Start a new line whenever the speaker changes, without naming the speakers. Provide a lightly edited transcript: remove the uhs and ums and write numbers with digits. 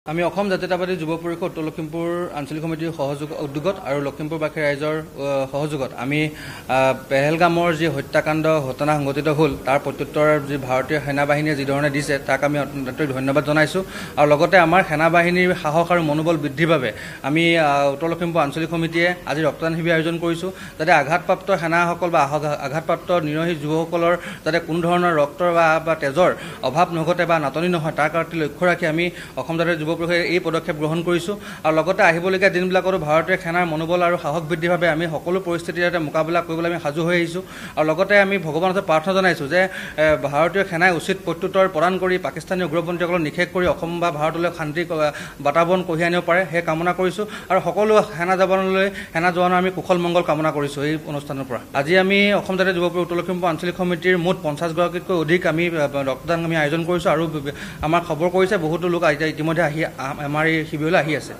আমি অসম জাতীয়তাবাদী যুৱ পৰিষদ উত্তৰ লখিমপুৰ আঞ্চলিক সমিতিৰ উদ্যোগত আৰু লখিমপুৰবাসী ৰাইজৰ সহযোগত আমি পেহেলগামৰ যি হত্যাকাণ্ড ঘটনা সংঘটিত হ'ল তাৰ প্ৰত্যুত্তৰ যি ভাৰতীয় সেনাবাহিনীয়ে যি ধৰণে দিছে তাক আমি অত্যন্ত ধন্যবাদ জনাইছোঁ আৰু লগতে আমাৰ সেনাবাহিনীৰ সাহস আৰু মনোবল বৃদ্ধিৰ বাবে আমি উত্তৰ লখিমপুৰ আঞ্চলিক সমিতিয়ে আজি ৰক্তদান শিবিৰ আয়োজন কৰিছোঁ যাতে আঘাতপ্ৰাপ্ত সেনাসকল বা আঘাতপ্ৰাপ্ত নিৰহী যুৱকসকলৰ যাতে কোনো ধৰণৰ ৰক্তৰ বা তেজৰ অভাৱ নঘটে বা নাটনি নহয় তাৰ প্ৰতি লক্ষ্য ৰাখি আমি অসম জাতীয় যুৱ পৰিষদে এই পদক্ষেপ গ্ৰহণ কৰিছোঁ আৰু লগতে আহিবলগীয়া দিনবিলাকতো ভাৰতীয় সেনাৰ মনোবল আৰু সাহস বৃদ্ধিৰ বাবে আমি সকলো পৰিস্থিতিৰ যাতে মোকাবিলা কৰিবলৈ আমি সাজু হৈ আহিছোঁ আৰু লগতে আমি ভগৱানৰ ওচৰত প্ৰাৰ্থনা জনাইছোঁ যে ভাৰতীয় সেনাই উচিত প্ৰত্যুত্তৰ প্ৰদান কৰি পাকিস্তানী উগ্ৰপন্থীসকলক নিষেধ কৰি অসম বা ভাৰতলৈ শান্তি বাতাবৰণ কঢ়িয়াই আনিব পাৰে সেই কামনা কৰিছোঁ আৰু সকলো সেনা জোৱানৰ আমি কুশল মংগল কামনা কৰিছোঁ এই অনুষ্ঠানৰ পৰা আজি আমি অসম জাতীয় যুৱ পৰিষদ উত্তৰ লখিমপুৰ আঞ্চলিক সমিতিৰ মুঠ 50গৰাকীতকৈ অধিক আমি ৰক্তদান আমি আয়োজন কৰিছোঁ আৰু আমাৰ খবৰ কৰিছে বহুতো লোক ইতিমধ্যে আমাৰ এই শিবিৰলৈ আহি আছে।